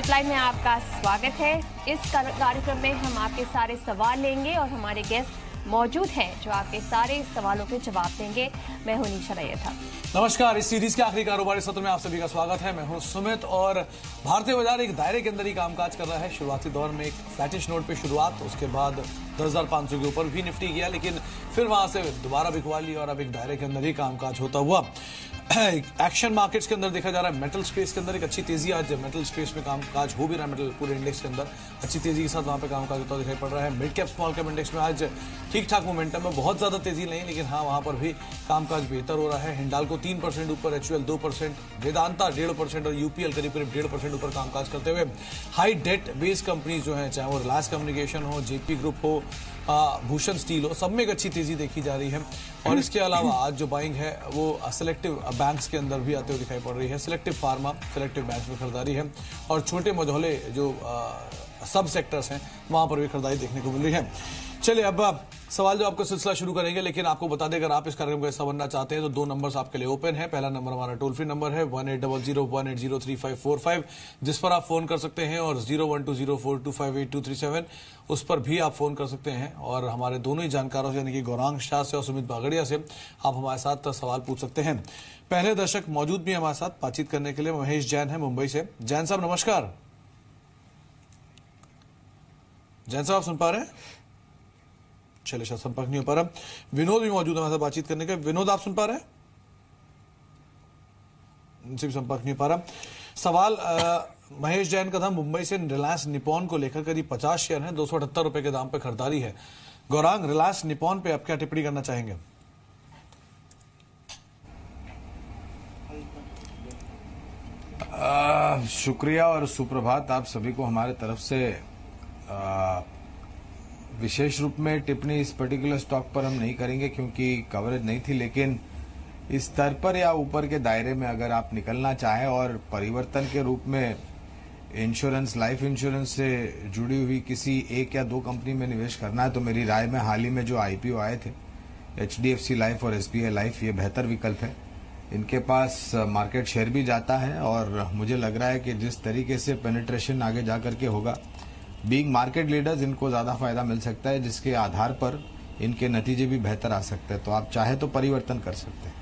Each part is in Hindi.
हेल्पलाइन में आपका स्वागत है। इस कार्यक्रम में हम आपके सारे सवाल लेंगे और हमारे गेस्ट मौजूद हैं जो आपके सारे सवालों के जवाब देंगे। मैं हूं निशा रैयथा। नमस्कार। इस सीरीज के आखिरी कारोबारी सत्र में आप सभी का स्वागत है। मैं हूं सुमित और भारतीय बाजार एक दायरे के अंदर ही कामकाज कर रहा है। शुरुआती दौर में एक फ्लैटिश नोट पे शुरुआत, उसके बाद 10,500 के ऊपर भी निफ्टी गया, लेकिन फिर वहां से दोबारा बिकवा ली और अब एक दायरे के अंदर ही कामकाज होता हुआ एक्शन मार्केट्स के अंदर देखा जा रहा है। मेटल स्पेस के अंदर एक अच्छी तेजी, आज मेटल स्पेस में कामकाज हो भी रहा है। मेटल पूरे इंडेक्स के अंदर अच्छी तेजी के साथ वहां पे कामकाज होता दिखाई पड़ रहा है। Mid cap small cap index में आज ठीक ठाक मोमेंटम है, बहुत ज्यादा तेजी नहीं, लेकिन हाँ वहां पर भी कामकाज बेहतर हो रहा है। हिंडाल्को 3% ऊपर, एचयूएल 2%, वेदांता 1.5% और यूपीएल करीब 1.5% ऊपर कामकाज करते हुए। हाई डेट बेस्ड कंपनी जो है, चाहे वो रिलायंस कम्युनिकेशन हो, जेपी ग्रुप हो, भूषण स्टील हो, सब में एक अच्छी तेजी देखी जा रही है। और इसके अलावा आज जो बाइंग है वो सेलेक्टिव बैंक्स के अंदर भी आते हुए दिखाई पड़ रही है। सेलेक्टिव फार्मा, सेलेक्टिव बैंक्स में खरीदारी है और छोटे मझौले जो सब सेक्टर्स हैं वहां पर भी खरीदारी देखने को मिल रही है। चलिए अब सवाल जो आपका सिलसिला शुरू करेंगे, लेकिन आपको बता दें अगर आप इस कार्यक्रम का हिस्सा बनना चाहते हैं तो दो नंबर्स आपके लिए ओपन है। पहला नंबर हमारा टोल फ्री नंबर है 180018035545, जिस पर आप फोन कर सकते हैं, और 012042582237 उस पर भी आप फोन कर सकते हैं। और हमारे दोनों ही जानकारों से यानी कि गौरांग शाह से और सुमित बागड़िया से आप हमारे साथ सवाल पूछ सकते हैं। पहले दर्शक मौजूद भी हमारे साथ बातचीत करने के लिए महेश जैन है मुंबई से। जैन साहब नमस्कार। जैन साहब आप सुन पा रहे हैं? चलिए शायद संपर्क नहीं हो पा रहा। विनोद भी मौजूद है हमारे साथ बातचीत करने के। विनोद आप सुन पा रहे हैं? इनसे भी संपर्क नहीं हो पा रहा। सवाल महेश जैन का था मुंबई से। रिलायंस निपॉन को लेकर करीब 50 शेयर हैं, 278 रुपए के दाम पे खरीदारी है। गौरांग, रिलायंस निपॉन पे आप क्या टिप्पणी करना चाहेंगे? शुक्रिया और सुप्रभात आप सभी को हमारे तरफ से। विशेष रूप में टिप्पणी इस पर्टिकुलर स्टॉक पर हम नहीं करेंगे क्योंकि कवरेज नहीं थी, लेकिन इस स्तर पर या ऊपर के दायरे में अगर आप निकलना चाहें और परिवर्तन के रूप में इंश्योरेंस, लाइफ इंश्योरेंस से जुड़ी हुई किसी एक या दो कंपनी में निवेश करना है तो मेरी राय में हाल ही में जो आईपीओ आए थे एचडीएफसी लाइफ और एसबीआई लाइफ, ये बेहतर विकल्प है। इनके पास मार्केट शेयर भी जाता है और मुझे लग रहा है कि जिस तरीके से पेनिट्रेशन आगे जाकर के होगा, बीइंग मार्केट लीडर्स, इनको ज्यादा फायदा मिल सकता है, जिसके आधार पर इनके नतीजे भी बेहतर आ सकते हैं। तो आप चाहे तो परिवर्तन कर सकते हैं।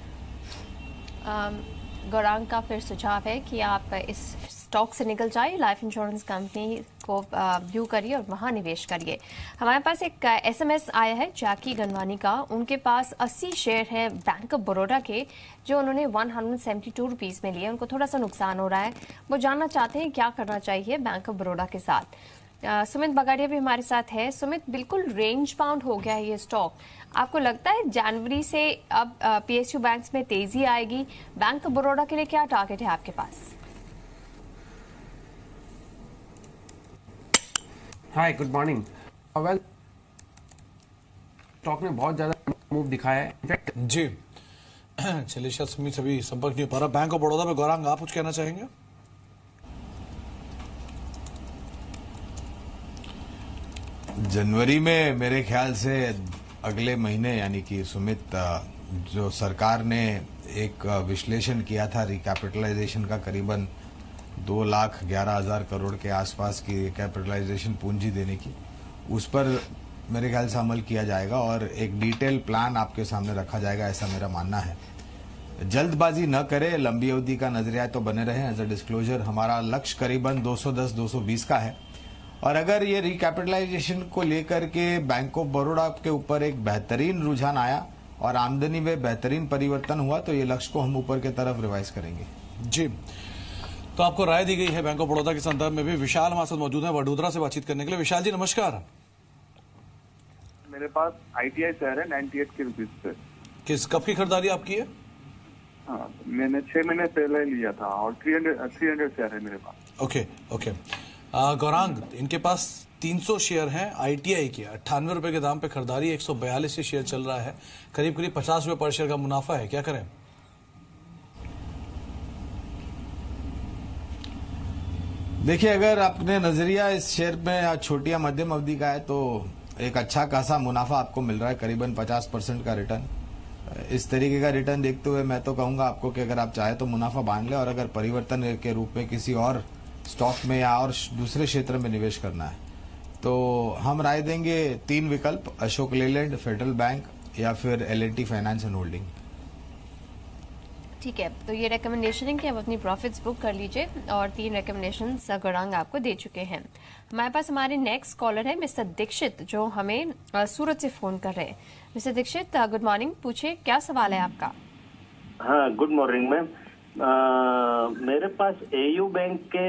गौरांग का फिर सुझाव है कि आप इस स्टॉक से निकल जाइए, लाइफ इंश्योरेंस कंपनी को व्यू करिए और वहां निवेश करिए। हमारे पास एक एसएमएस आया है जैकी गनवानी का। उनके पास 80 शेयर है बैंक ऑफ बड़ौदा के, जो उन्होंने 172 रुपीज में लिए। उनको थोड़ा सा नुकसान हो रहा है, वो जानना चाहते हैं क्या करना चाहिए बैंक ऑफ बड़ौदा के साथ। सुमित बागड़िया भी हमारे साथ है। सुमित, बिल्कुल रेंज बाउंड हो गया है ये स्टॉक। आपको लगता है जनवरी से अब पीएसयू बैंक्स में तेजी आएगी? बैंक ऑफ बड़ौदा के लिए क्या टारगेट है आपके पास? हाय, गुड मॉर्निंग। वेल, स्टॉक ने बहुत ज्यादा मूव दिखाया है इनफैक्ट जी। चलिए शायद सुमित सभी संपर्क नहीं हो पा रहा। बैंक ऑफ बड़ौदा पे गौरांग आप कुछ कहना चाहेंगे? जनवरी में मेरे ख्याल से अगले महीने, यानी कि सुमित, जो सरकार ने एक विश्लेषण किया था रिकैपिटलाइजेशन का, करीबन 2,11,000 करोड़ के आसपास की रिकैपिटलाइजेशन पूंजी देने की, उस पर मेरे ख्याल से अमल किया जाएगा और एक डिटेल प्लान आपके सामने रखा जाएगा, ऐसा मेरा मानना है। जल्दबाजी न करें, लंबी अवधि का नजरिया तो बने रहे। एज अ डिस्क्लोजर, हमारा लक्ष्य करीबन 210-220 का है और अगर ये रिकैपिटलाइजेशन को लेकर के बैंक ऑफ बड़ौदा के ऊपर एक बेहतरीन रुझान आया और आमदनी में बेहतरीन परिवर्तन हुआ तो ये लक्ष्य को हम ऊपर की तरफ रिवाइज करेंगे। जी, तो आपको राय दी गई है बैंक ऑफ बड़ौदा के संदर्भ में भी। विशाल हमारे साथ मौजूद है वडोदरा से बातचीत करने के लिए। विशाल जी नमस्कार। मेरे पास आईटीआई शेयर है 98 के रुपीज पे। किस कब की खरीदारी आपकी है? हाँ, मैंने 6 महीने पहले लिया था और 300 शेयर है मेरे पास। Okay okay. गौरांग, इनके पास 300 शेयर हैं आईटीआई के, 98 रुपए के दाम पे खरीदारी, 142 शेयर चल रहा है, करीब करीब 50 रुपए पर शेयर का मुनाफा है, क्या करें? देखिए, अगर आपने नजरिया इस शेयर में छोटी या मध्यम अवधि का है तो एक अच्छा खासा मुनाफा आपको मिल रहा है, करीबन 50% का रिटर्न। इस तरीके का रिटर्न देखते हुए मैं तो कहूंगा आपको कि अगर आप चाहे तो मुनाफा बांध ले और अगर परिवर्तन के रूप में किसी और स्टॉक में या और दूसरे क्षेत्र में निवेश करना है, तो हम राय देंगे 3 विकल्प, अशोक लेलैंड, फेडरल बैंक या फिर L&T फाइनेंस एंड होल्डिंग। ठीक है, तो ये रिकमेंडेशन है कि आप अपनी प्रॉफिट्स बुक कर लीजिए और 3 रिकमेंडेशन गुरांग आपको दे चुके हैं। हमारे पास हमारे नेक्स्ट कॉलर है मिस्टर दीक्षित, जो हमें सूरत से फोन कर रहे हैं। मिस्टर दीक्षित, गुड मॉर्निंग, पूछिए क्या सवाल है आपका। हाँ, गुड मॉर्निंग मैम। मेरे पास AU बैंक के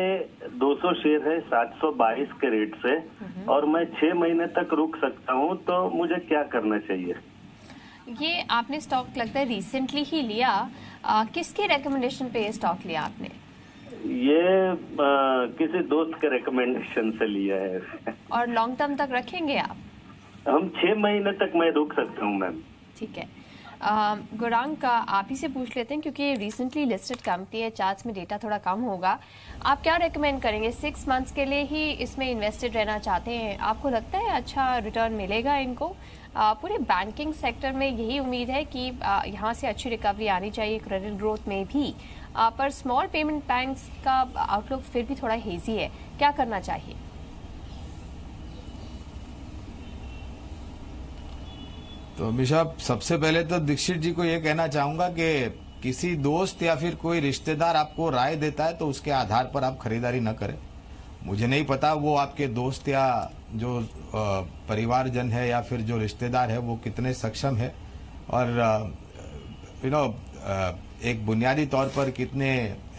200 शेयर है 722 के रेट से, और मैं 6 महीने तक रुक सकता हूँ, तो मुझे क्या करना चाहिए? ये आपने स्टॉक लगता है रिसेंटली ही लिया, किसके रिकमेंडेशन पे ये स्टॉक लिया आपने? ये किसी दोस्त के रिकमेंडेशन से लिया है। और लॉन्ग टर्म तक रखेंगे आप? हम 6 महीने तक मैं रुक सकता हूँ मैम। ठीक है, गुरांग का आप ही से पूछ लेते हैं, क्योंकि रिसेंटली लिस्टेड कंपनी है, चार्ट्स में डेटा थोड़ा कम होगा। आप क्या रेकमेंड करेंगे? 6 मंथ्स के लिए ही इसमें इन्वेस्टेड रहना चाहते हैं? आपको लगता है अच्छा रिटर्न मिलेगा इनको? पूरे बैंकिंग सेक्टर में यही उम्मीद है कि यहाँ से अच्छी रिकवरी आनी चाहिए क्रेडिट ग्रोथ में भी, पर स्मॉल पेमेंट बैंक्स का आउटलुक फिर भी थोड़ा हेजी है, क्या करना चाहिए? तो अमीशा, सबसे पहले तो दीक्षित जी को ये कहना चाहूंगा कि किसी दोस्त या फिर कोई रिश्तेदार आपको राय देता है तो उसके आधार पर आप खरीदारी न करें। मुझे नहीं पता वो आपके दोस्त या जो परिवारजन है या फिर जो रिश्तेदार है वो कितने सक्षम है और एक बुनियादी तौर पर कितने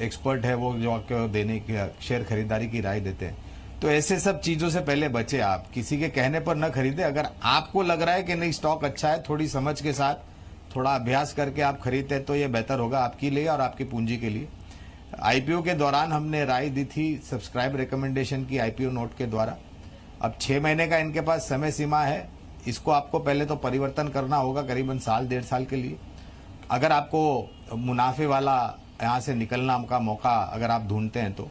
एक्सपर्ट है वो जो आपको देने की शेयर खरीदारी की राय देते हैं। तो ऐसे सब चीजों से पहले बचे, आप किसी के कहने पर न खरीदे। अगर आपको लग रहा है कि नहीं स्टॉक अच्छा है, थोड़ी समझ के साथ, थोड़ा अभ्यास करके आप खरीदते तो ये बेहतर होगा आपके लिए और आपकी पूंजी के लिए। IPO के दौरान हमने राय दी थी सब्सक्राइब रिकमेंडेशन की IPO नोट के द्वारा। अब 6 महीने का इनके पास समय सीमा है, इसको आपको पहले तो परिवर्तन करना होगा करीबन साल 1.5 साल के लिए। अगर आपको मुनाफे वाला यहाँ से निकलना का मौका अगर आप ढूंढते हैं तो,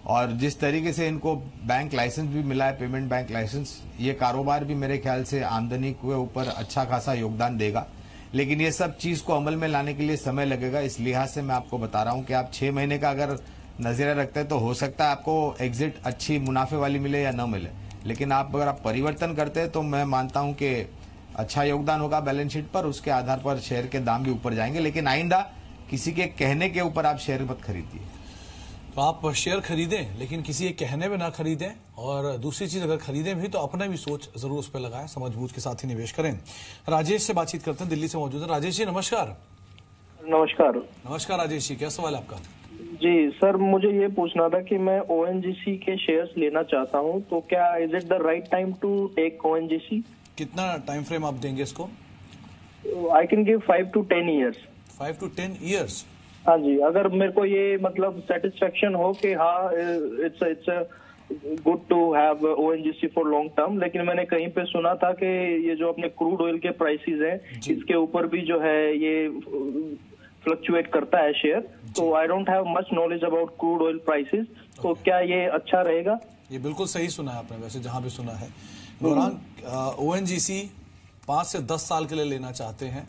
और जिस तरीके से इनको बैंक लाइसेंस भी मिला है, पेमेंट बैंक लाइसेंस, ये कारोबार भी मेरे ख्याल से आमदनी के ऊपर अच्छा खासा योगदान देगा। लेकिन ये सब चीज को अमल में लाने के लिए समय लगेगा। इस लिहाज से मैं आपको बता रहा हूं कि आप 6 महीने का अगर नजरिया रखते हैं तो हो सकता है आपको एग्जिट अच्छी मुनाफे वाली मिले या न मिले। लेकिन अगर आप परिवर्तन करते हैं तो मैं मानता हूं कि अच्छा योगदान होगा बैलेंस शीट पर, उसके आधार पर शेयर के दाम भी ऊपर जाएंगे। लेकिन आइंदा किसी के कहने के ऊपर आप शेयर मत खरीदिए। तो आप शेयर खरीदें, लेकिन किसी के कहने में ना खरीदें, और दूसरी चीज अगर खरीदें भी तो अपना भी सोच जरूर उस पर लगाएं, समझबूझ के साथ ही निवेश करें। राजेश से बातचीत करते हैं, दिल्ली से मौजूद है। राजेश जी नमस्कार। नमस्कार। नमस्कार राजेश जी, क्या सवाल है आपका? जी सर, मुझे ये पूछना था कि मैं ONGC के शेयर्स लेना चाहता हूँ, तो क्या is it the right time to take ONGC? कितना टाइम फ्रेम आप देंगे इसको? I can give 5 to 10 years। 5 to 10 years? हाँ जी, अगर मेरे को ये मतलब सेटिस्फेक्शन हो कि हाँ it's good to have ONGC for long term. लेकिन मैंने कहीं पे सुना था कि ये जो अपने क्रूड ऑयल के प्राइसेस हैं, इसके ऊपर भी जो है ये फ्लक्चुएट करता है शेयर। तो I don't have much knowledge about crude oil prices, तो क्या ये अच्छा रहेगा? ये बिल्कुल सही सुना है आपने, वैसे जहां भी सुना है। गौरांग, ONGC 5 से 10 साल के लिए लेना चाहते हैं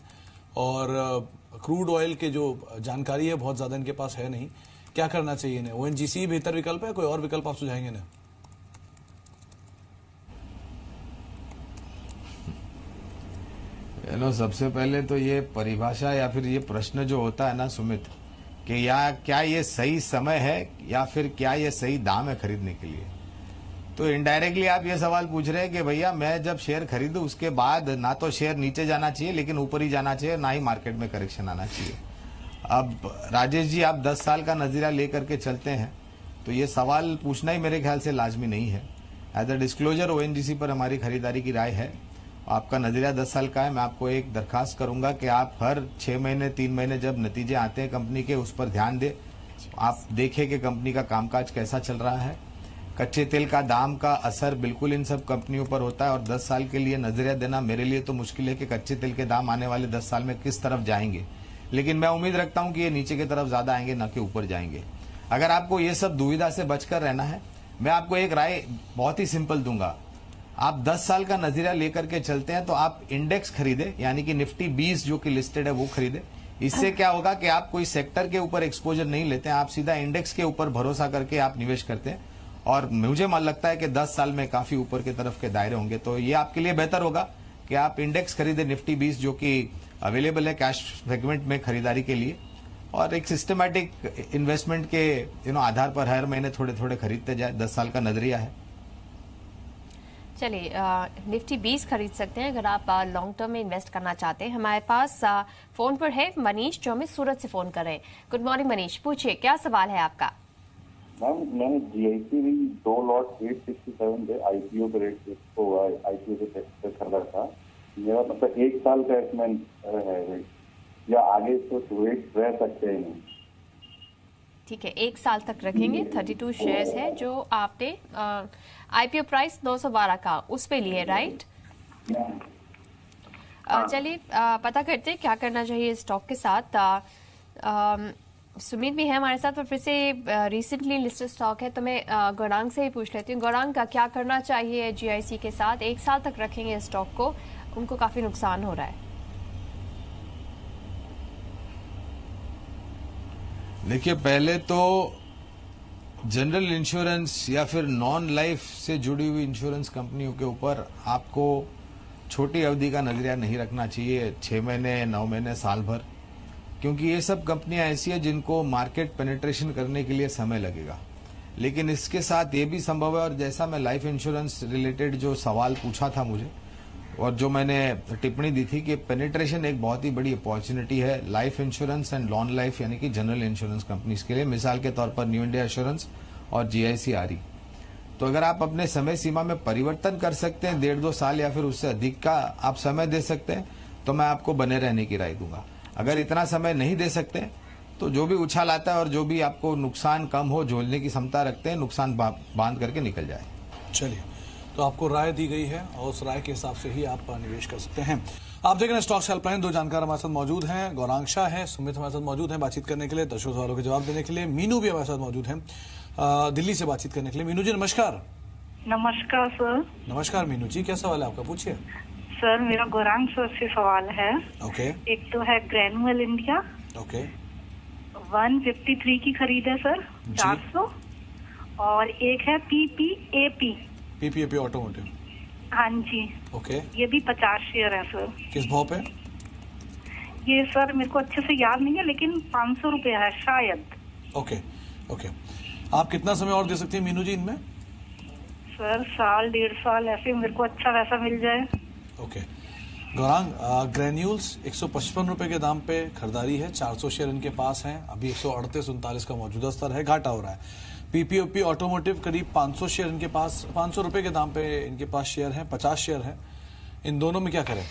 और क्रूड ऑयल के जो जानकारी है बहुत ज्यादा इनके पास है नहीं, क्या करना चाहिए इन्हें? ONGC बेहतर विकल्प है, कोई और विकल्प आप सुझाएंगे इन्हें? सबसे पहले तो ये परिभाषा या फिर ये प्रश्न जो होता है ना सुमित, कि क्या ये सही समय है या फिर क्या ये सही दाम है खरीदने के लिए, तो इनडायरेक्टली आप ये सवाल पूछ रहे हैं कि भैया मैं जब शेयर खरीदूं उसके बाद ना तो शेयर नीचे जाना चाहिए लेकिन ऊपर ही जाना चाहिए, ना ही मार्केट में करेक्शन आना चाहिए। अब राजेश जी, आप 10 साल का नजरिया लेकर के चलते हैं तो ये सवाल पूछना ही मेरे ख्याल से लाजमी नहीं है। एज अ डिस्क्लोजर ONGC पर हमारी खरीदारी की राय है। आपका नजरिया 10 साल का है। मैं आपको एक दरखास्त करूंगा कि आप हर 6 महीने 3 महीने जब नतीजे आते हैं कंपनी के, उस पर ध्यान दें। आप देखें कि कंपनी का कामकाज कैसा चल रहा है। कच्चे तेल का दाम का असर बिल्कुल इन सब कंपनियों पर होता है और 10 साल के लिए नजरिया देना मेरे लिए तो मुश्किल है कि कच्चे तेल के दाम आने वाले 10 साल में किस तरफ जाएंगे। लेकिन मैं उम्मीद रखता हूं कि ये नीचे की तरफ ज्यादा आएंगे, ना कि ऊपर जाएंगे। अगर आपको ये सब दुविधा से बचकर रहना है, मैं आपको एक राय बहुत ही सिंपल दूंगा। आप 10 साल का नजरिया लेकर के चलते हैं तो आप इंडेक्स खरीदे, यानी कि निफ्टी 20 जो कि लिस्टेड है वो खरीदे, इससे क्या होगा कि आप कोई सेक्टर के ऊपर एक्सपोजर नहीं लेते हैं, आप सीधा इंडेक्स के ऊपर भरोसा करके आप निवेश करते हैं और मुझे मन लगता है कि 10 साल में काफी ऊपर की तरफ के दायरे होंगे। तो ये आपके लिए बेहतर होगा कि आप इंडेक्स खरीदे निफ्टी 20 जो कि अवेलेबल है कैश सेगमेंट में खरीदारी के लिए, और एक सिस्टमैटिक इन्वेस्टमेंट के आधार पर हर महीने थोड़े थोड़े खरीदते जाए। 10 साल का नजरिया है। चलिए, निफ्टी 20 खरीद सकते हैं अगर आप लॉन्ग टर्म में इन्वेस्ट करना चाहते हैं। हमारे पास फोन पर है मनीष जो हमें सूरत से फोन कर रहे हैं। गुड मॉर्निंग मनीष, पूछिए क्या सवाल है आपका। मैम मैंने जीआईसी भी 2 लॉट 867 पे आईपीओ के रेट को आईपीओ के पे खरीदा था। मेरा मतलब 1 साल का इसमें है या आगे तो रेट रह सकते हैं? ठीक है, 1 साल तक रखेंगे। 32 शेयर्स है जो आपने आईपीओ प्राइस 912 का उस पे लिए, राइट? चलिए पता करते हैं क्या करना चाहिए स्टॉक के साथ। सुमित भी है हमारे साथ, और फिर से रिसेंटली लिस्टेड स्टॉक है, तो मैं गौरांग से ही पूछ लेती हूँ। गौरांग का क्या करना चाहिए जीआईसी के साथ? 1 साल तक रखेंगे स्टॉक को, उनको काफी नुकसान हो रहा है। देखिए, पहले तो जनरल इंश्योरेंस या फिर नॉन लाइफ से जुड़ी हुई इंश्योरेंस कंपनियों के ऊपर आपको छोटी अवधि का नजरिया नहीं रखना चाहिए, 6 महीने 9 महीने साल भर, क्योंकि ये सब कंपनियां ऐसी है जिनको मार्केट पेनिट्रेशन करने के लिए समय लगेगा। लेकिन इसके साथ ये भी संभव है, और जैसा मैं लाइफ इंश्योरेंस रिलेटेड जो सवाल पूछा था मुझे और जो मैंने टिप्पणी दी थी कि पेनिट्रेशन एक बहुत ही बड़ी अपॉर्चुनिटी है life insurance and non life यानी कि जनरल इंश्योरेंस कंपनीज के लिए। मिसाल के तौर पर न्यू इंडिया एश्योरेंस और जीआईसी आरई। तो अगर आप अपने समय सीमा में परिवर्तन कर सकते हैं, 1.5-2 साल या फिर उससे अधिक का आप समय दे सकते हैं, तो मैं आपको बने रहने की राय दूंगा। अगर इतना समय नहीं दे सकते तो जो भी उछाल आता है और जो भी आपको नुकसान कम हो झेलने की क्षमता रखते हैं, नुकसान बांध करके निकल जाए। चलिए, तो आपको राय दी गई है और उस राय के हिसाब से ही आप निवेश कर सकते हैं। आप देख रहे हैं स्टॉक्स हेल्पलाइन। 2 जानकार हमारे साथ मौजूद हैं। गौरांग शाह है, सुमित हमारे साथ मौजूद हैं बातचीत करने के लिए, दर्शकों सवालों के जवाब देने के लिए। मीनू भी हमारे साथ मौजूद हैं दिल्ली से बातचीत करने के लिए। मीनू जी नमस्कार। नमस्कार सर। नमस्कार मीनू जी, क्या सवाल है आपका, पूछिए। सर मेरा गौरांग सर से सवाल है। ओके। एक तो है ग्रैनुअल इंडिया। ओके। 153 की खरीद है सर, 400। और एक है पीपीएपी ऑटोमोटिव। हाँ जी। ओके। ये भी 50 शेयर है सर। किस भाव पे? ये सर मेरे को अच्छे से याद नहीं है, लेकिन 500 रुपए है शायद। Okay okay. आप कितना समय और दे सकती हैं मीनू जी इनमें? सर 1.5 साल ऐसे मेरे को अच्छा वैसा मिल जाए। ओके। गौरांग, ग्रेन्यूल्स 155 रुपए के दाम पे खरीदारी है, 400 शेयर इनके पास हैं, अभी 138-39 का मौजूदा स्तर है, घाटा हो रहा है। पीपीओपी ऑटोमोटिव करीब 500 शेयर इनके पास, 500 रुपए के दाम पे इनके पास शेयर है, 50 शेयर है। इन दोनों में क्या करें?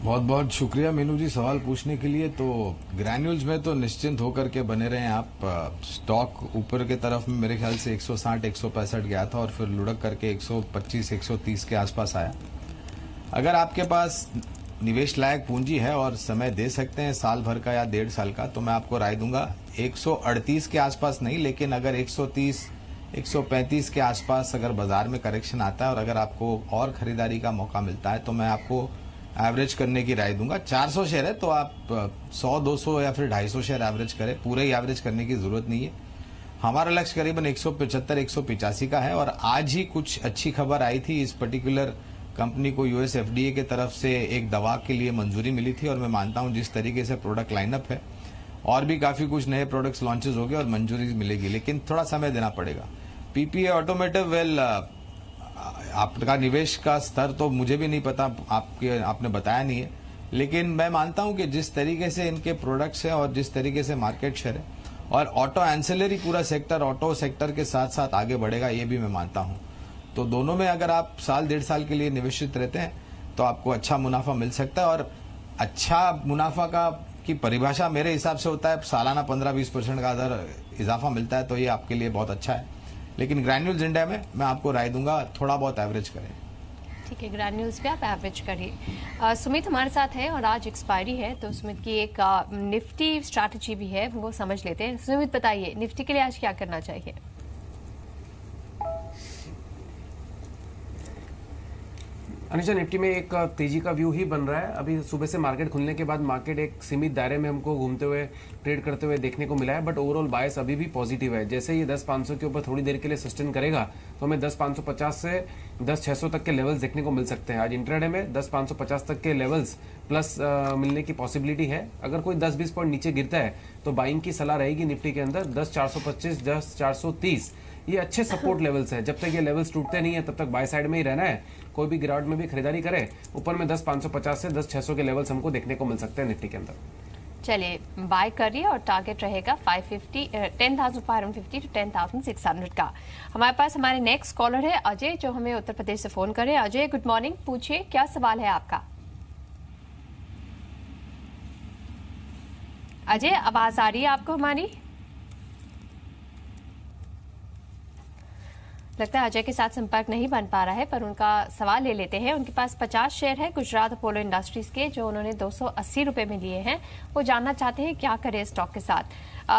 बहुत बहुत शुक्रिया मीनू जी सवाल पूछने के लिए। तो ग्रैन्यूल्स में तो निश्चिंत होकर के बने रहे आप। स्टॉक ऊपर के तरफ में मेरे ख्याल से 160-165 गया था और फिर लुढ़क करके 125-130 के आसपास आया। अगर आपके पास निवेश लायक पूंजी है और समय दे सकते हैं साल भर का या 1.5 साल का, तो मैं आपको राय दूंगा 138 के आसपास नहीं, लेकिन अगर 130-135 के आसपास अगर बाजार में करेक्शन आता है और अगर आपको और खरीदारी का मौका मिलता है, तो मैं आपको एवरेज करने की राय दूंगा। 400 शेयर है तो आप 100-200 या फिर 250 शेयर एवरेज करें, पूरे ही एवरेज करने की जरूरत नहीं है। हमारा लक्ष्य करीबन 175-185 का है। और आज ही कुछ अच्छी खबर आई थी, इस पर्टिकुलर कंपनी को यूएस एफडीए की तरफ से एक दवा के लिए मंजूरी मिली थी, और मैं मानता हूं जिस तरीके से प्रोडक्ट लाइनअप है और भी काफी कुछ नए प्रोडक्ट्स लॉन्चेस हो गए और मंजूरी मिलेगी, लेकिन थोड़ा समय देना पड़ेगा। पीपीए ऑटोमोटिव, वेल आपका निवेश का स्तर तो मुझे भी नहीं पता, आपने बताया नहीं है, लेकिन मैं मानता हूं कि जिस तरीके से इनके प्रोडक्ट्स हैं और जिस तरीके से मार्केट शेयर है और ऑटो एंसिलरी पूरा सेक्टर ऑटो सेक्टर के साथ साथ आगे बढ़ेगा, ये भी मैं मानता हूं। तो दोनों में अगर आप 1.5 साल के लिए निवेशित रहते हैं तो आपको अच्छा मुनाफा मिल सकता है। और अच्छा मुनाफा की परिभाषा मेरे हिसाब से होता है सालाना 15-20% का अगर इजाफा मिलता है तो ये आपके लिए बहुत अच्छा है। लेकिन ग्रैन्यूल्स इंडिया में मैं आपको राय दूंगा थोड़ा बहुत एवरेज करें। ठीक है, ग्रैन्यूल्स पे आप एवरेज करिए। सुमित हमारे साथ है और आज एक्सपायरी है, तो सुमित की एक निफ्टी स्ट्रैटेजी भी है, वो समझ लेते हैं। सुमित बताइए निफ्टी के लिए आज क्या करना चाहिए? अनिशा, निफ्टी में एक तेजी का व्यू ही बन रहा है। अभी सुबह से मार्केट खुलने के बाद मार्केट एक सीमित दायरे में हमको घूमते हुए ट्रेड करते हुए देखने को मिला है, बट ओवरऑल बायस अभी भी पॉजिटिव है। जैसे ये 10,500 के ऊपर थोड़ी देर के लिए सस्टेन करेगा तो हमें 10,550 से 10,600 तक के लेवल्स देखने को मिल सकते हैं। आज इंट्राडे में 10,550 तक के लेवल्स प्लस मिलने की पॉसिबिलिटी है। अगर कोई 10-20 पॉइंट नीचे गिरता है तो बाइंग की सलाह रहेगी निफ्टी के अंदर। 10,425, 10,430 ये अच्छे सपोर्ट लेवल्स है। जब तक ये लेवल्स टूटते नहीं है तब तक बाय साइड में ही रहना है। कोई भी गिरावट में भी खरीदारी करे, ऊपर में 10,550 से 10,600 के लेवल्स हमको देखने को मिल सकते हैं निफ्टी के अंदर। चलिए बाय करिए और टारगेट रहेगा 10,550 टू 10,600 का। हमारे पास हमारे नेक्स्ट कॉलर है अजय, जो हमें उत्तर प्रदेश से फोन करे। अजय, गुड मॉर्निंग, पूछिए क्या सवाल है आपका। अजय, आवाज आ रही है आपको हमारी? लगता है अजय के साथ संपर्क नहीं बन पा रहा है, पर उनका सवाल ले लेते हैं। उनके पास 50 शेयर है गुजरात अपोलो इंडस्ट्रीज के, जो उन्होंने 280 रुपए में लिए हैं। वो जानना चाहते हैं क्या करें इस स्टॉक के साथ।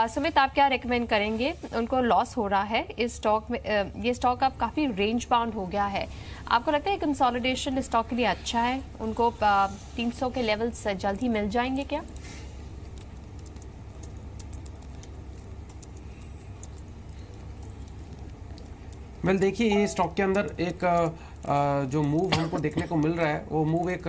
सुमित, आप क्या रेकमेंड करेंगे? उनको लॉस हो रहा है इस स्टॉक में। ये स्टॉक अब काफी रेंज बाउंड हो गया है। आपको लगता है कंसोलिडेशन स्टॉक के लिए अच्छा है? उनको 300 के लेवल्स जल्द ही मिल जाएंगे क्या? वेल देखिए, ये स्टॉक के अंदर एक जो मूव हमको देखने को मिल रहा है वो मूव एक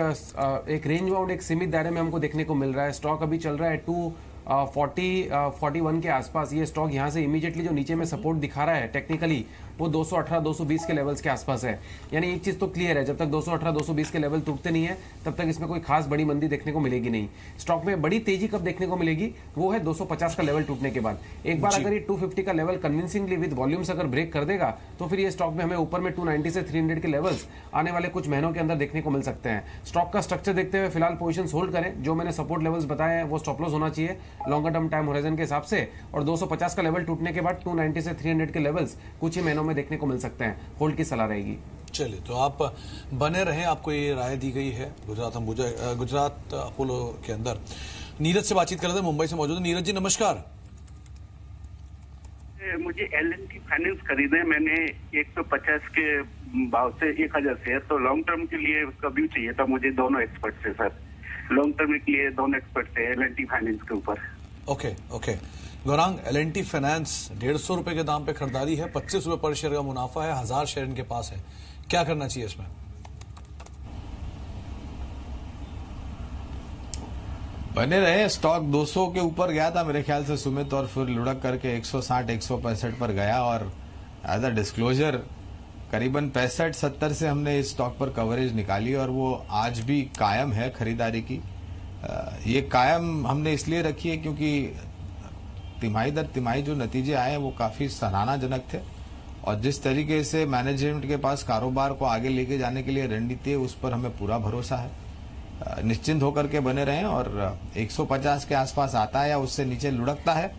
रेंज बाउंड, एक सीमित दायरे में हमको देखने को मिल रहा है। स्टॉक अभी चल रहा है 241 के आसपास। ये स्टॉक यहाँ से इमीडिएटली जो नीचे में सपोर्ट दिखा रहा है टेक्निकली वो 218-220 के लेवल्स के आसपास है। यानी एक चीज तो क्लियर है, जब तक 218-220 के लेवल टूटते नहीं है तब तक इसमें कोई खास बड़ी मंदी देखने को मिलेगी नहीं। स्टॉक में बड़ी तेजी कब देखने को मिलेगी, वो है 250 का लेवल टूटने के बाद। एक बार अगर ये 250 का लेवल कन्विंसिंगली विद वॉल्यूम्स अगर ब्रेक कर देगा तो फिर ये स्टॉक में हमें ऊपर में 290 से 300 के लेवल्स आने वाले कुछ महीनों के अंदर देखने को मिल सकते हैं। स्टॉक का स्ट्रक्चर देखते हुए फिलहाल पोजीशंस होल्ड करें। जो मैंने सपोर्ट लेवल्स बताए हैं वो स्टॉप लॉस होना चाहिए लॉन्गर टर्म टाइम होराइजन के हिसाब से, और 250 का लेवल टूटने के बाद 290 से 300 के लेवल्स कुछ ही महीनों में देखने को मिल सकते हैं। होल्ड की सलाह रहेगी। चलिए, तो आप बने रहें, आपको ये राय दी गई है गुजरात अपोलो के अंदर। नीरज से बातचीत कर रहे थे, मुंबई से मौजूद। नीरज जी नमस्कार। मुझे L&T फाइनेंस खरीदे, मैंने 150 के भाव से 1000 शेयर। तो लॉन्ग टर्म के लिए उसका व्यू चाहिए था मुझे। दोनों एक्सपर्ट से सर, लॉन्ग टर्म के लिए दोनों एक्सपर्ट से L&T फाइनेंस के ऊपर। ओके गौरांग, L&T फाइनेंस 150 रुपए के दाम पे खरीदारी है, 25 रुपए पर शेयर का मुनाफा है, 1000 शेयर इनके पास है। क्या करना चाहिए इसमें? बने रहे। स्टॉक 200 के ऊपर गया था मेरे ख्याल से सुमित, और फिर लुढ़क करके 160-165 पर गया। और एज अ डिस्क्लोजर करीबन 65-70 से हमने इस स्टॉक पर कवरेज निकाली और वो आज भी कायम है खरीदारी की। ये कायम हमने इसलिए रखी है क्योंकि तिमाही दर तिमाही जो नतीजे आए हैं वो काफी सराहनाजनक थे, और जिस तरीके से मैनेजमेंट के पास कारोबार को आगे लेके जाने के लिए रणनीति है उस पर हमें पूरा भरोसा है। निश्चिंत होकर के बने रहें, और 150 के आसपास आता है या उससे नीचे लुढ़कता है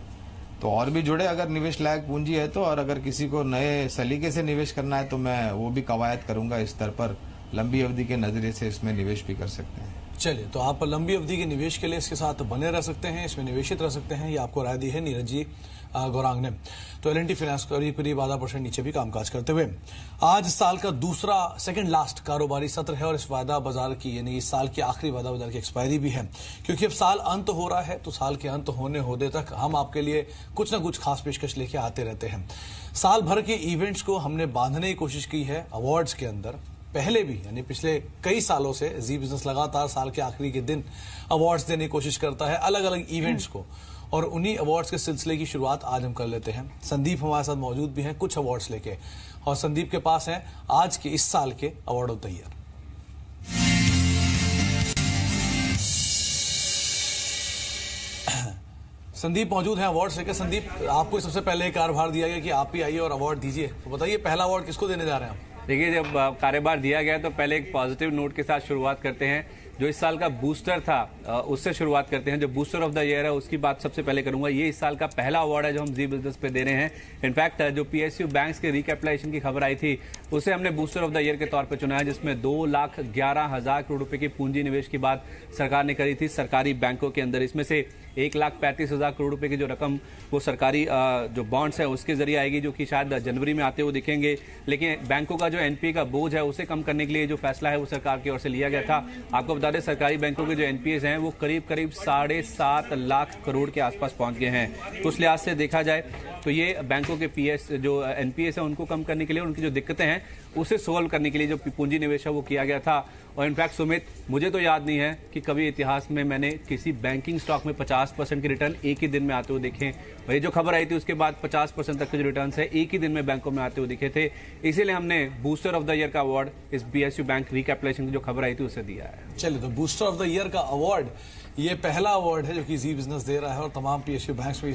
तो और भी जुड़े अगर निवेश लायक पूंजी है तो। और अगर किसी को नए सलीके से निवेश करना है तो मैं वो भी कवायद करूंगा इस स्तर पर। लंबी अवधि के नजरिए से इसमें निवेश भी कर सकते हैं। चलिए, तो आप लंबी अवधि के निवेश के लिए इसके साथ बने रह सकते हैं, इसमें निवेशित रह सकते हैं। ये आपको राय दी है नीरज जी गौरांग ने। तो L&T फाइनेंस करीब आधा % नीचे भी कामकाज करते हुए। आज साल का दूसरा सेकंड लास्ट कारोबारी सत्र है, और इस वायदा बाजार की यानी इस साल की आखिरी वायदा बाजार की एक्सपायरी भी है, क्योंकि अब साल अंत हो रहा है। तो साल के अंत होने तक हम आपके लिए कुछ ना कुछ खास पेशकश लेके आते रहते हैं। साल भर के इवेंट्स को हमने बांधने की कोशिश की है अवार्ड्स के अंदर। पहले भी यानी पिछले कई सालों से जी बिजनेस लगातार साल के आखिरी के दिन अवार्ड्स देने की कोशिश करता है अलग अलग इवेंट्स को, और उन्हीं अवार्ड्स के सिलसिले की शुरुआत आज हम कर लेते हैं। संदीप हमारे साथ मौजूद भी हैं कुछ अवार्ड्स लेके, और संदीप के पास हैं आज के इस साल के award of the year. Sandeep मौजूद हैं अवार्ड्स लेकर। संदीप, आपको सबसे पहले कार्यभार दिया गया कि आप ही आइए और अवार्ड दीजिए, तो बताइए पहला अवार्ड किसको देने जा रहे हैं आप? देखिए, जब कार्यभार दिया गया तो पहले एक पॉजिटिव नोट के साथ शुरुआत करते हैं। जो इस साल का बूस्टर था उससे शुरुआत करते हैं। जो बूस्टर ऑफ द ईयर है उसकी बात सबसे पहले करूंगा। ये इस साल का पहला अवार्ड है जो हम जी बिजनेस पे दे रहे हैं। इनफैक्ट जो PSU बैंक्स के रिकैपिटलाइजेशन की खबर आई थी उसे हमने बूस्टर ऑफ द ईयर के तौर पे चुना है, जिसमें 2,11,000 करोड़ रुपए की पूंजी निवेश की बात सरकार ने करी थी सरकारी बैंकों के अंदर। इसमें से 1,35,000 करोड़ रुपए की जो रकम वो सरकारी जो बॉन्ड्स है उसके जरिए आएगी, जो कि शायद जनवरी में आते हुए दिखेंगे। लेकिन बैंकों का जो जो एनपीए का बोझ है उसे कम करने के लिए जो फैसला है वो सरकार की ओर से लिया गया था। आपको बता दें सरकारी बैंकों के जो एनपीएस हैं वो करीब 7.5 लाख करोड़ के आसपास पहुंच गए हैं। तो उस लिहाज से देखा जाए तो ये बैंकों के पीएस जो एनपीएस है उनको कम करने के लिए, उनकी जो दिक्कतें हैं उसे सोल्व करने के लिए जो पूंजी निवेश है वो किया गया था। और इनफैक्ट सुमित, मुझे तो याद नहीं है कि कभी इतिहास में मैंने किसी बैंकिंग स्टॉक में 50% के रिटर्न एक ही दिन में आते हुए देखे। वही जो खबर आई थी उसके बाद 50% तक के जो रिटर्न है एक ही दिन में बैंकों में आते हुए दिखे थे। इसीलिए हमने बूस्टर ऑफ द ईयर का अवार्ड इस बीएसयू बैंक रिकैपिटलाइजेशन की जो खबर आई थी उसे दिया है। चलिए, तो बूस्टर ऑफ द ईयर का अवार्ड ये पहला अवार्ड है जो कि जी बिजनेस दे रहा है और तमाम पीएसयू बैंक्स में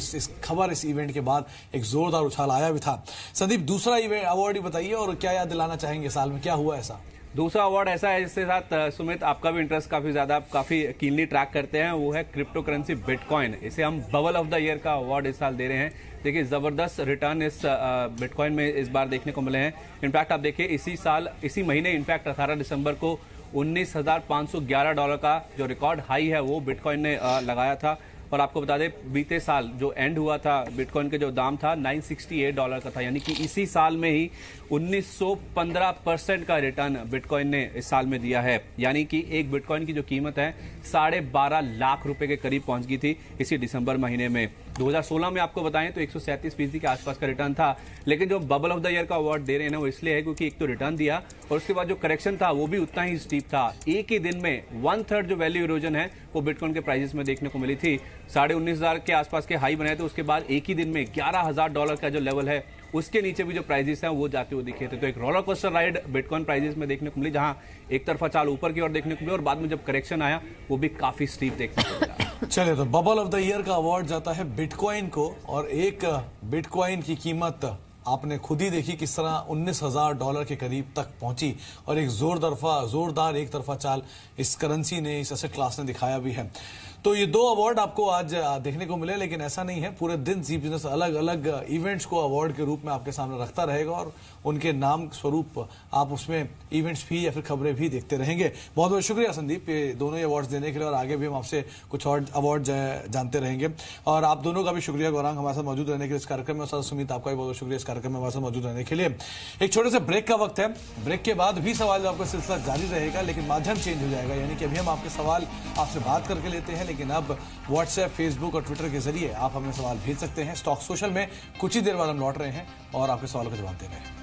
इस इवेंट के बाद एक जोरदार उछाल आया भी था। संदीप, दूसरा अवार्ड ही बताइए और क्या याद दिलाना चाहेंगे, साल में क्या हुआ ऐसा? दूसरा अवार्ड ऐसा है जिसके साथ सुमित आपका भी इंटरेस्ट काफी ज्यादा, आप काफी कीनली ट्रैक करते हैं, वो है क्रिप्टो करेंसी बिटकॉइन। इसे हम बबल ऑफ द ईयर का अवार्ड इस साल दे रहे हैं। देखिए, जबरदस्त रिटर्न इस बिटकॉइन में इस बार देखने को मिले हैं। इनफैक्ट आप देखिए इसी महीने इनफैक्ट 18 दिसंबर को $19,511 का जो रिकॉर्ड हाई है वो बिटकॉइन ने लगाया था। और आपको बता दें बीते साल जो एंड हुआ था बिटकॉइन के जो दाम था $968 का था, यानी कि इसी साल में ही 1915% का रिटर्न बिटकॉइन ने इस साल में दिया है। यानी कि एक बिटकॉइन की जो कीमत है 12.5 लाख रुपए के करीब पहुंच गई थी इसी दिसंबर महीने में। 2016 में आपको बताएं तो 137% के आसपास का रिटर्न था। लेकिन जो बबल ऑफ द ईयर का अवार्ड दे रहे हैं ना वो इसलिए है क्योंकि एक तो रिटर्न दिया और उसके बाद जो करेक्शन था वो भी उतना ही स्टीप था। एक ही दिन में 1/3 जो वैल्यू इरोजन है वो बिटकॉइन के प्राइसेस में देखने को मिली थी। 19,500 के आसपास के हाई बनाए थे, उसके बाद एक ही दिन में $11,000 का जो लेवल है उसके नीचे भी जो प्राइजेस हैं वो जाते हुए दिखे थे। तो एक roller coaster ride bitcoin prices में देखने को मिली, जहां एक तरफा चाल ऊपर की ओर देखने को मिली और बाद में जब करेक्शन आया वो भी काफी स्टीप देखने को मिला। चलिए, तो बबल ऑफ द ईयर का अवार्ड जाता है बिटकॉइन को और एक बिटकॉइन की कीमत आपने खुद ही देखी किस तरह $19,000 के करीब तक पहुंची और एक जोरदार एक तरफा चाल इस करेंसी ने, इस एसेट क्लास ने दिखाया भी है। तो ये 2 अवार्ड आपको आज देखने को मिले, लेकिन ऐसा नहीं है, पूरे दिन जी बिजनेस अलग अलग इवेंट्स को अवार्ड के रूप में आपके सामने रखता रहेगा और उनके नाम स्वरूप आप उसमें इवेंट्स भी या फिर खबरें भी देखते रहेंगे। बहुत बहुत शुक्रिया संदीप, ये दोनों ही अवार्ड्स देने के लिए और आगे भी हम आपसे कुछ और अवार्ड जानते रहेंगे। और आप दोनों का भी शुक्रिया गौरांग हमारे साथ मौजूद रहने के लिए इस कार्यक्रम में। सुमित, आपका भी बहुत बहुत शुक्रिया इस कार्यक्रम में हमारे साथ मौजूद रहने के लिए। एक छोटे से ब्रेक का वक्त है, ब्रेक के बाद भी सवाल आपका सिलसिला जारी रहेगा, लेकिन माध्यम चेंज हो जाएगा। यानी कि अभी हम आपके सवाल आपसे बात करके लेते हैं, लेकिन अब व्हाट्सएप, फेसबुक और ट्विटर के जरिए आप हमें सवाल भेज सकते हैं। स्टॉक सोशल में कुछ ही देर बाद हम लौट रहे हैं और आपके सवालों का जवाब दे रहे हैं।